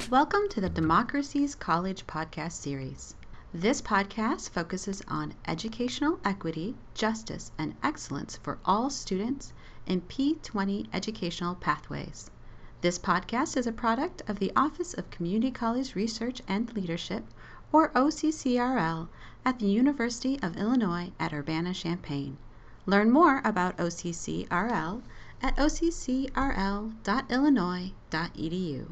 Welcome to the Democracy's College podcast series. This podcast focuses on educational equity, justice, and excellence for all students in P20 educational pathways. This podcast is a product of the Office of Community College Research and Leadership, or OCCRL, at the University of Illinois at Urbana-Champaign. Learn more about OCCRL at occrl.illinois.edu.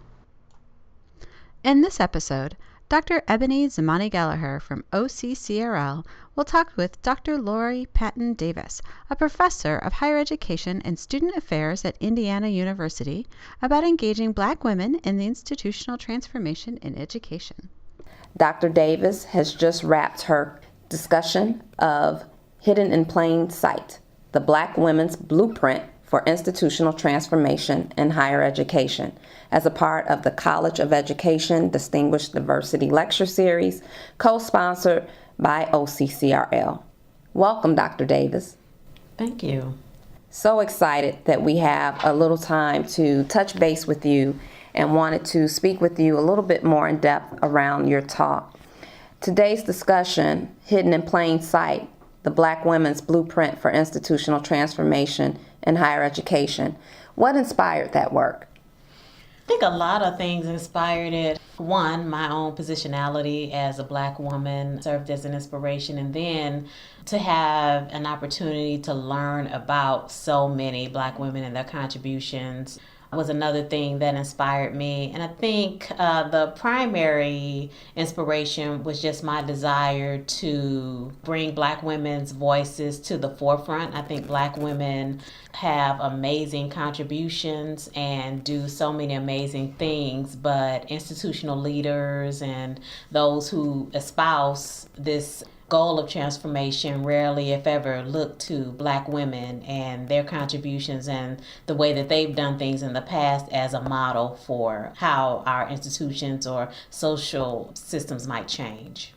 In this episode, Dr. Eboni Zamani-Gallaher from OCCRL will talk with Dr. Lori Patton Davis, a professor of higher education and student affairs at Indiana University, about engaging Black women in the institutional transformation in education. Dr. Davis has just wrapped her discussion of Hidden in Plain Sight, the Black Women's Blueprint for Institutional Transformation in Higher Education, as a part of the College of Education Distinguished Diversity Lecture Series, co-sponsored by OCCRL. Welcome, Dr. Davis. Thank you. So excited that we have a little time to touch base with you and wanted to speak with you a little bit more in depth around your talk. Today's discussion, Hidden in Plain Sight, the Black Women's Blueprint for Institutional Transformation in Higher Education. What inspired that work? I think a lot of things inspired it. One, my own positionality as a Black woman served as an inspiration, and then to have an opportunity to learn about so many Black women and their contributions was another thing that inspired me. And I think the primary inspiration was just my desire to bring Black women's voices to the forefront. I think Black women have amazing contributions and do so many amazing things, but institutional leaders and those who espouse this goal of transformation rarely, if ever, look to Black women and their contributions and the way that they've done things in the past as a model for how our institutions or social systems might change.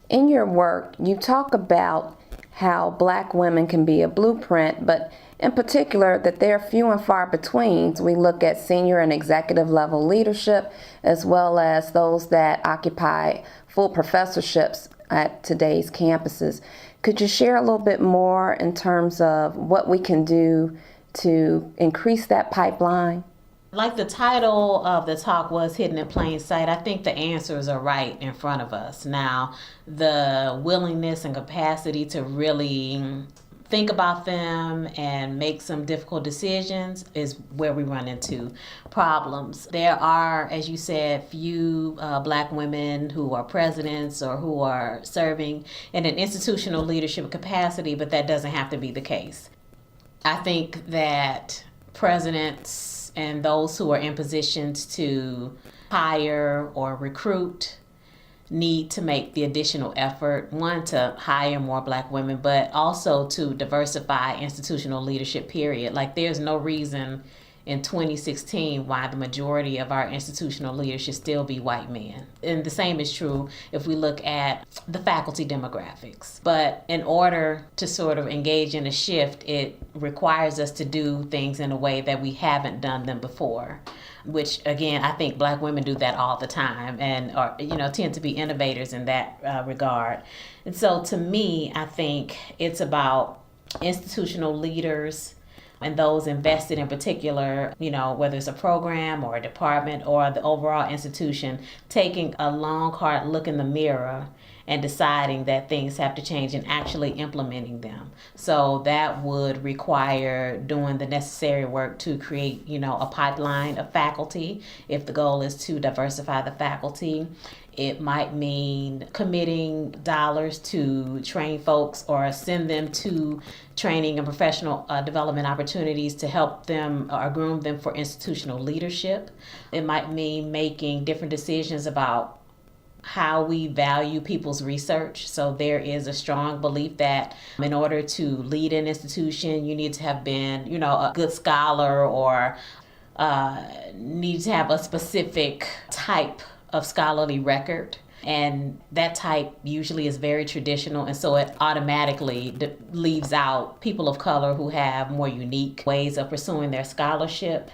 In your work, you talk about how Black women can be a blueprint, but in particular that they're few and far between. We look at senior and executive level leadership, as well as those that occupy full professorships at today's campuses. Could you share a little bit more in terms of what we can do to increase that pipeline? Like the title of the talk was Hidden in Plain Sight, I think the answers are right in front of us. Now, the willingness and capacity to really think about them and make some difficult decisions is where we run into problems. There are, as you said, few Black women who are presidents or who are serving in an institutional leadership capacity, but that doesn't have to be the case. I think that presidents and those who are in positions to hire or recruit need to make the additional effort, one, to hire more Black women, but also to diversify institutional leadership, period. Like, there's no reason in 2016 why the majority of our institutional leaders should still be white men. And the same is true if we look at the faculty demographics. But in order to sort of engage in a shift, it requires us to do things in a way that we haven't done them before, which, again, I think Black women do that all the time and tend to be innovators in that regard. And so to me, I think it's about institutional leaders and those invested in particular, whether it's a program or a department or the overall institution, taking a long, hard look in the mirror and deciding that things have to change and actually implementing them. So that would require doing the necessary work to create, a pipeline of faculty if the goal is to diversify the faculty. It might mean committing dollars to train folks or send them to training and professional development opportunities to help them or groom them for institutional leadership. It might mean making different decisions about how we value people's research. So there is a strong belief that in order to lead an institution, you need to have been, a good scholar or need to have a specific type of scholarly record. And that type usually is very traditional, and so it automatically leaves out people of color who have more unique ways of pursuing their scholarship.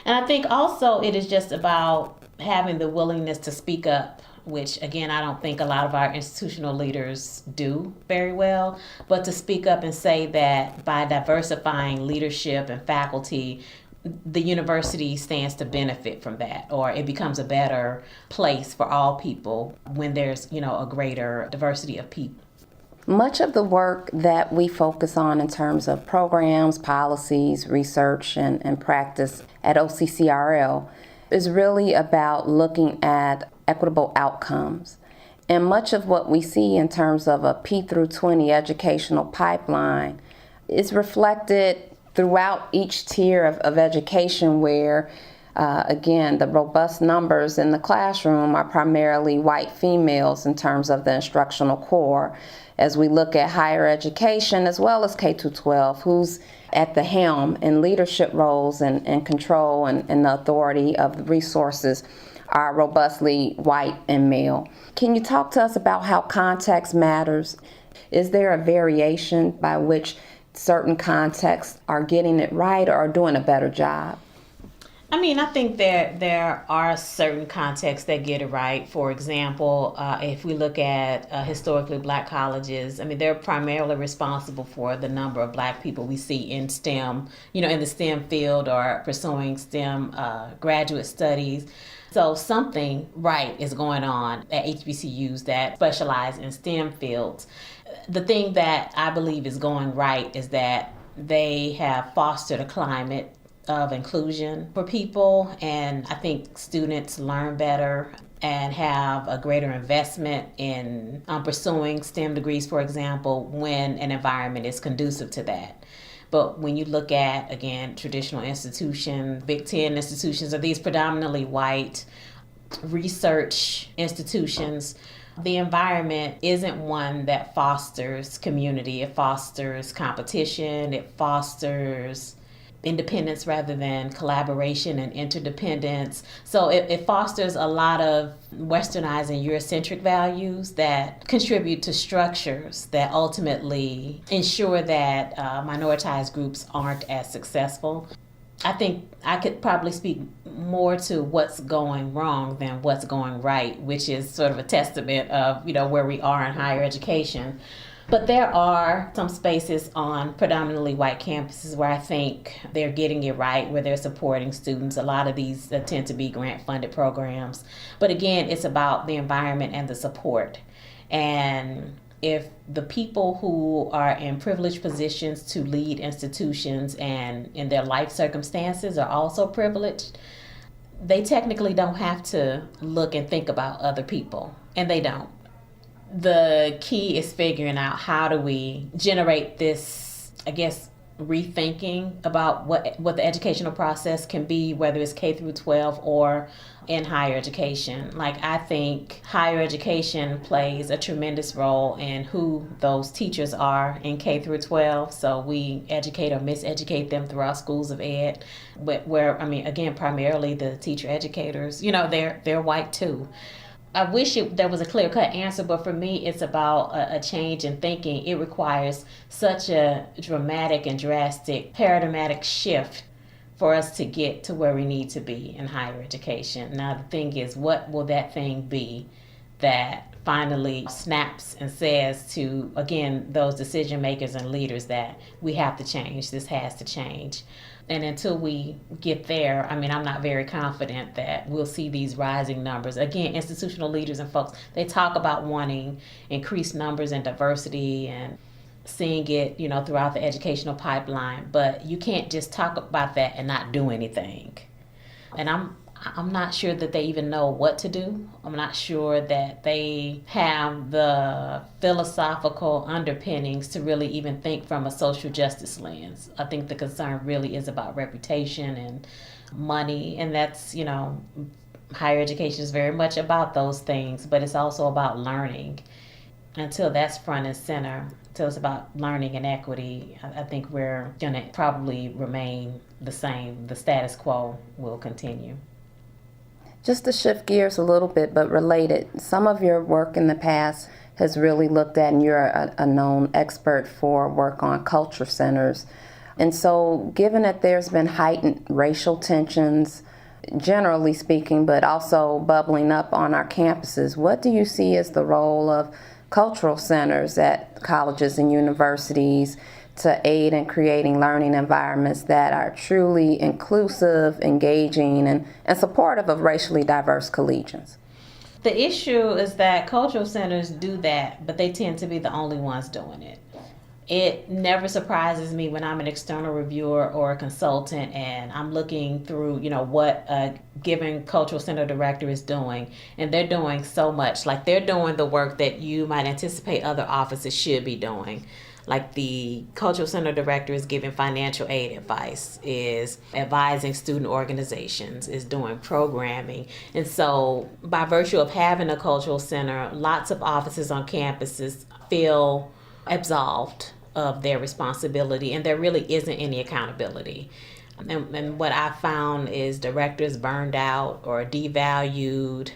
And I think also it is just about having the willingness to speak up, which again, I don't think a lot of our institutional leaders do very well, but to speak up and say that by diversifying leadership and faculty, the university stands to benefit from that, or it becomes a better place for all people when there's, a greater diversity of people. Much of the work that we focus on in terms of programs, policies, research, and practice at OCCRL is really about looking at equitable outcomes. And much of what we see in terms of a P through 20 educational pipeline is reflected throughout each tier of education where, again, the robust numbers in the classroom are primarily white females in terms of the instructional core. As we look at higher education as well as K-12, who's at the helm in leadership roles and control and the authority of the resources are robustly white and male. Can you talk to us about how context matters? Is there a variation by which certain contexts are getting it right or are doing a better job? I think there are certain contexts that get it right. For example, if we look at historically black colleges, they're primarily responsible for the number of black people we see in STEM, in the STEM field or pursuing STEM graduate studies. So something right is going on at HBCUs that specialize in STEM fields. The thing that I believe is going right is that they have fostered a climate of inclusion for people, and I think students learn better and have a greater investment in pursuing STEM degrees, for example, when an environment is conducive to that. But when you look at, again, traditional institutions, Big Ten institutions, or these predominantly white research institutions, the environment isn't one that fosters community. It fosters competition. It fosters independence rather than collaboration and interdependence. So it fosters a lot of westernized and Eurocentric values that contribute to structures that ultimately ensure that minoritized groups aren't as successful. I think I could probably speak more to what's going wrong than what's going right, which is sort of a testament of, where we are in higher education. But there are some spaces on predominantly white campuses where I think they're getting it right, where they're supporting students. A lot of these tend to be grant-funded programs. But again, it's about the environment and the support. And if the people who are in privileged positions to lead institutions and in their life circumstances are also privileged, they technically don't have to look and think about other people, and they don't. The key is figuring out how do we generate this, rethinking about what the educational process can be, whether it's K through 12 or in higher education. I think higher education plays a tremendous role in who those teachers are in K through 12. So we educate or miseducate them through our schools of ed, where primarily the teacher educators, they're white too. I wish there was a clear-cut answer, but for me, it's about a change in thinking. It requires such a dramatic and drastic paradigmatic shift for us to get to where we need to be in higher education. Now, the thing is, what will that thing be that finally snaps and says to, again, those decision makers and leaders that we have to change, this has to change. And until we get there, I'm not very confident that we'll see these rising numbers. Again, institutional leaders and folks, they talk about wanting increased numbers and diversity and seeing it, throughout the educational pipeline. But you can't just talk about that and not do anything. And I'm not sure that they even know what to do. I'm not sure that they have the philosophical underpinnings to really even think from a social justice lens. I think the concern really is about reputation and money, and that's, higher education is very much about those things, but it's also about learning. Until that's front and center, until it's about learning and equity, I think we're going to probably remain the same. The status quo will continue. Just to shift gears a little bit, but related, some of your work in the past has really looked at, and you're a known expert for work on culture centers. And so given that there's been heightened racial tensions, generally speaking, but also bubbling up on our campuses, what do you see as the role of cultural centers at colleges and universities to aid in creating learning environments that are truly inclusive, engaging, and supportive of racially diverse collegians? The issue is that cultural centers do that, but they tend to be the only ones doing it. It never surprises me when I'm an external reviewer or a consultant and I'm looking through, what a given cultural center director is doing. And they're doing so much. Like, they're doing the work that you might anticipate other offices should be doing. Like, the cultural center director is giving financial aid advice, is advising student organizations, is doing programming. And so by virtue of having a cultural center, lots of offices on campuses feel absolved of their responsibility, and there really isn't any accountability. And what I found is directors burned out or devalued,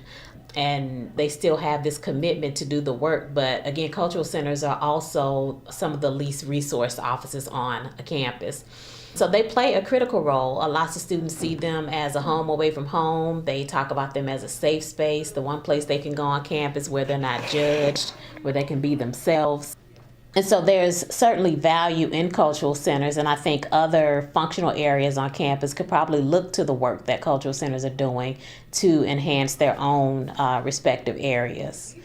and they still have this commitment to do the work. But again, cultural centers are also some of the least resourced offices on a campus. So they play a critical role. Lots of students see them as a home away from home. They talk about them as a safe space, the one place they can go on campus where they're not judged, where they can be themselves. And so there's certainly value in cultural centers, and I think other functional areas on campus could probably look to the work that cultural centers are doing to enhance their own respective areas.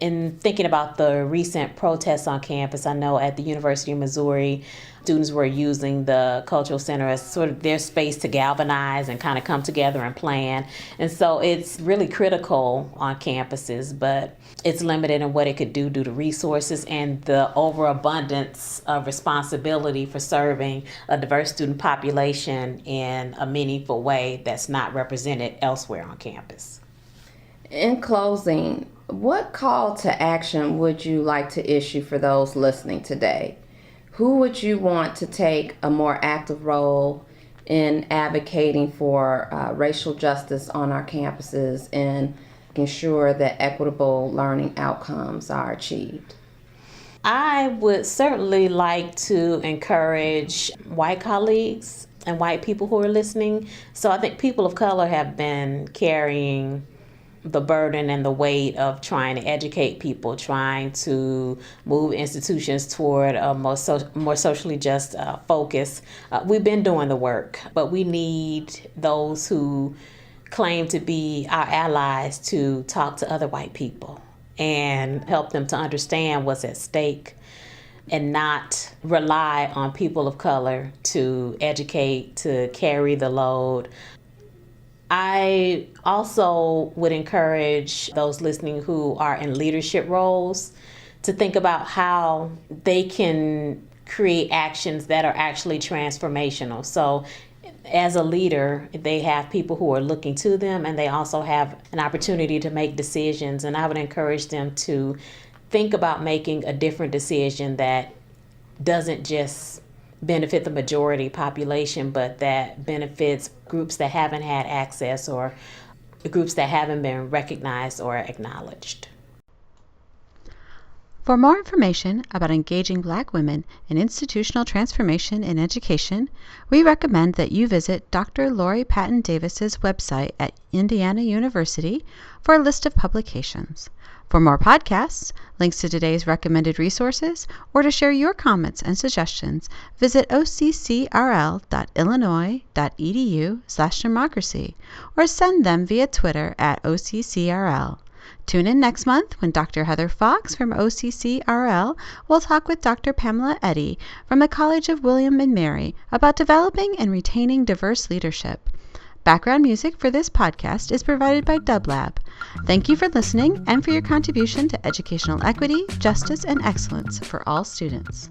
In thinking about the recent protests on campus, I know at the University of Missouri, students were using the cultural center as sort of their space to galvanize and kind of come together and plan. And so it's really critical on campuses, but it's limited in what it could do due to resources and the overabundance of responsibility for serving a diverse student population in a meaningful way that's not represented elsewhere on campus. In closing, what call to action would you like to issue for those listening today? Who would you want to take a more active role in advocating for racial justice on our campuses and ensure that equitable learning outcomes are achieved? I would certainly like to encourage white colleagues and white people who are listening. So I think people of color have been carrying the burden and the weight of trying to educate people, trying to move institutions toward a more socially just focus. We've been doing the work, but we need those who claim to be our allies to talk to other white people and help them to understand what's at stake and not rely on people of color to educate, to carry the load. I also would encourage those listening who are in leadership roles to think about how they can create actions that are actually transformational. So as a leader, they have people who are looking to them, and they also have an opportunity to make decisions. And I would encourage them to think about making a different decision that doesn't just benefit the majority population, but that benefits groups that haven't had access or groups that haven't been recognized or acknowledged. For more information about engaging Black women in institutional transformation in education, we recommend that you visit Dr. Lori Patton Davis's website at Indiana University for a list of publications. For more podcasts, links to today's recommended resources, or to share your comments and suggestions, visit occrl.illinois.edu/democracy or send them via Twitter at OCCRL. Tune in next month when Dr. Heather Fox from OCCRL will talk with Dr. Pamela Eddy from the College of William and Mary about developing and retaining diverse leadership. Background music for this podcast is provided by DubLab. Thank you for listening and for your contribution to educational equity, justice, and excellence for all students.